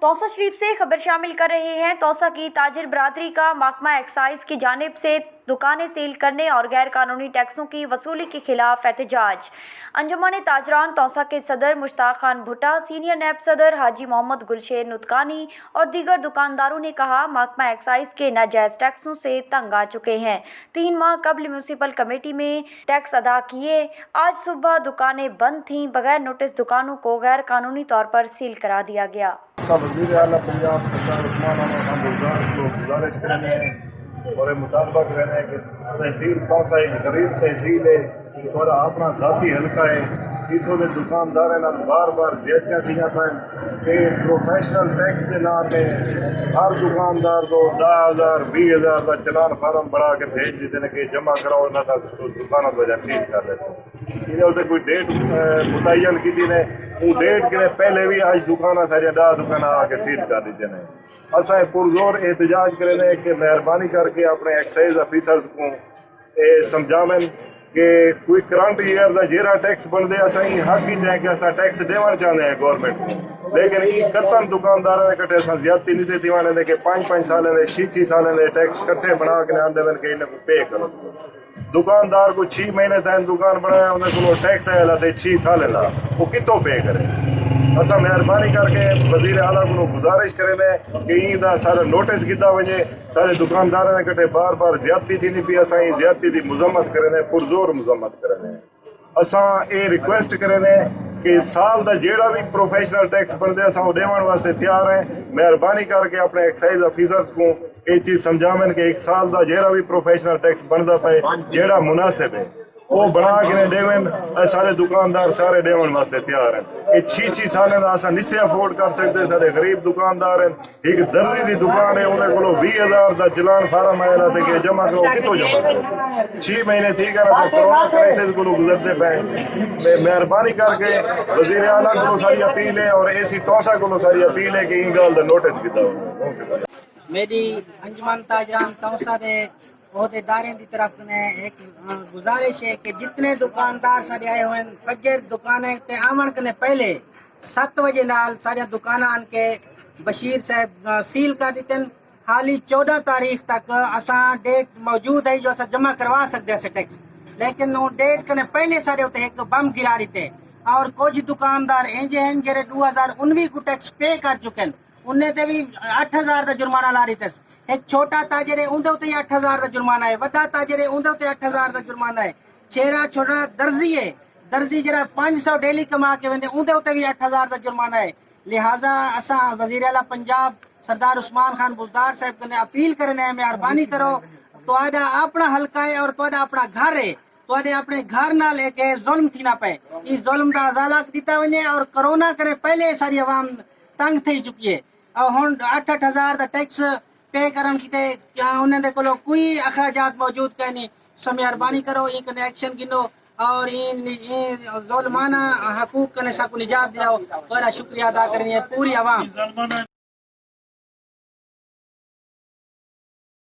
तौसा शरीफ से खबर शामिल कर रहे हैं। तौसा की ताजिर बरादरी का महकमा एक्साइज की जानिब से दुकानें सील करने और गैर कानूनी टैक्सों की वसूली के खिलाफ एहतजाज। अंजुमन ताजरान तौसा के सदर मुश्ताक खान भुट्टा, सीनियर नैब सदर हाजी मोहम्मद गुलशेर नुतकानी और दीगर दुकानदारों ने कहा, महकमा एक्साइज के नाजायज़ टैक्सों से तंग आ चुके हैं। 3 माह कबल म्यूनसिपल कमेटी में टैक्स अदा किए। आज सुबह दुकानें बंद थीं। बगैर नोटिस दुकानों को गैर कानूनी तौर पर सील करा दिया गया। वज़ीर आला पंजाब सरदार उस्मान खान बुज़दार को गुजारिश करने और मुतालबा करने कि तहसील तौसा एक गरीब तहसील है, थोड़ा अपना ذاتی हल्का है, इतों के दुकानदार बार बार ज्यादतियां थी कि प्रोफेशनल टैक्स के नाम पे हर दुकानदार को 10,000 20,000 का चलान फार्म बना के भेज देते हैं कि जमा कराओ ना दुकानों को वजह सीज कर देते हैं। कोई डेट मुतयन की थी ने वो डेट के पहले भी आज दुकान सारी 10 दुकान आके सीज कर दीजिए ने। असा पुरजोर एहतजाज करें कि मेहरबानी करके अपने एक्साइज ऑफिसर को समझावें कि कोई करंट ईयर का जेरा टैक्स बनते असा हक ही है कि असा टैक्स देवन चाहते हैं गवर्नमेंट को, लेकिन ये कतन दुकानदार कट्ठे असा ज्यादती नहीं से थी कि 5-5 साल 6-6 साल टैक्स कट्ठे बना के आते कि इन्हें पे करो। दुकानदार को 6 महीने तक दुकान बनाया उन्हें को टैक्स आया 6 साल ला वो कितों पे करे। असा मेहरबानी करके वज़ीर आला को गुजारिश करें कि इनका सारा नोटिस किया वजे, सारे दुकानदार ने कट्ठे बार बार ज्यादती थी नहीं पी, असा ज्यादती की मजम्मत करें, पुरजोर मजम्मत करें। असा ये रिक्वेस्ट करें कि साल का जेड़ा भी प्रोफेशनल टैक्स बनते असा देवन वास्ते तैयार हैं। मेहरबानी करके अपने एक्साइज ऑफिसर को ये चीज़ समझावें कि एक साल का जेड़ा भी प्रोफेशनल टैक्स बनता पे जेड़ा मुनासिब है वो बना के देवन, सारे दुकानदार सारे देवन वास्ते तैयार हैं। ये 6-6 साल का असा नहीं अफोर्ड कर सकते। सारे गरीब दुकानदार हैं, एक दर्जी की दुकान है उन्हें को 20,000 का चलान फार्म आया कि जमा करो, कितों जमा करो। 6 महीने थी कोरोना क्राइसिस को गुजरते पे। मेहरबानी करके वज़ीर आला को सारी अपील है और एसी तौसा को सारी अपील है कि इन गल का नोटिस किया। मेरी अंजुमन ताजरान तौसा दे अहदेदारों की तरफ ने एक गुजारिश है कि जितने दुकानदार सारे आए हुए फजर दुकानें ते आवन के पहले 7 बजे नाल सारे दुकान आन के बशीर साहब सील कर देते। हाली 14 तारीख तक असा डेट मौजूद है जो असा जमा करवा सकते हैं टैक्स, लेकिन वो डेट के पहले सारे उते एक बम गिरा देते और कुछ दुकानदार इंजे हैं जेरे 2019 को टैक्स पे कर चुके हैं, उन्हें ते भी 8,000 का जुर्माना ला रही थे। एक छोटा ताजर है उनके उत्ते 8,000 का जुर्माना है, वड्डा ताजर है उनके उत्ते 8,000 का जुर्माना है। छोटा दर्जी है, दर्जी जरा 500 डेली कमा के वेंदे उनके उत्ते भी 8,000 का जुर्माना है। लिहाजा असा वज़ीर आला पंजाब सरदार उस्मान खान बुज़दार साहब ने अपील करने मेहरबानी करो, तो अपना हल्का है और तो अपना घर है, तो अपने घर ना लेके जुल्म थी ना पे, इस जुल्म का अजाला दिता वने और कोरोना करे पहले सारी आवाम तंग थी चुकी है और हुन 8,000 का टैक्स पे करन किते उन्हें को कोई अखराजात मौजूद कह नहीं। सो मेहरबानी करो इन एक्शन गिनो और इन जुल्माना हकूक कने साकु निजात दिलाओ। बड़ा शुक्रिया अदा करनी है पूरी आवाम।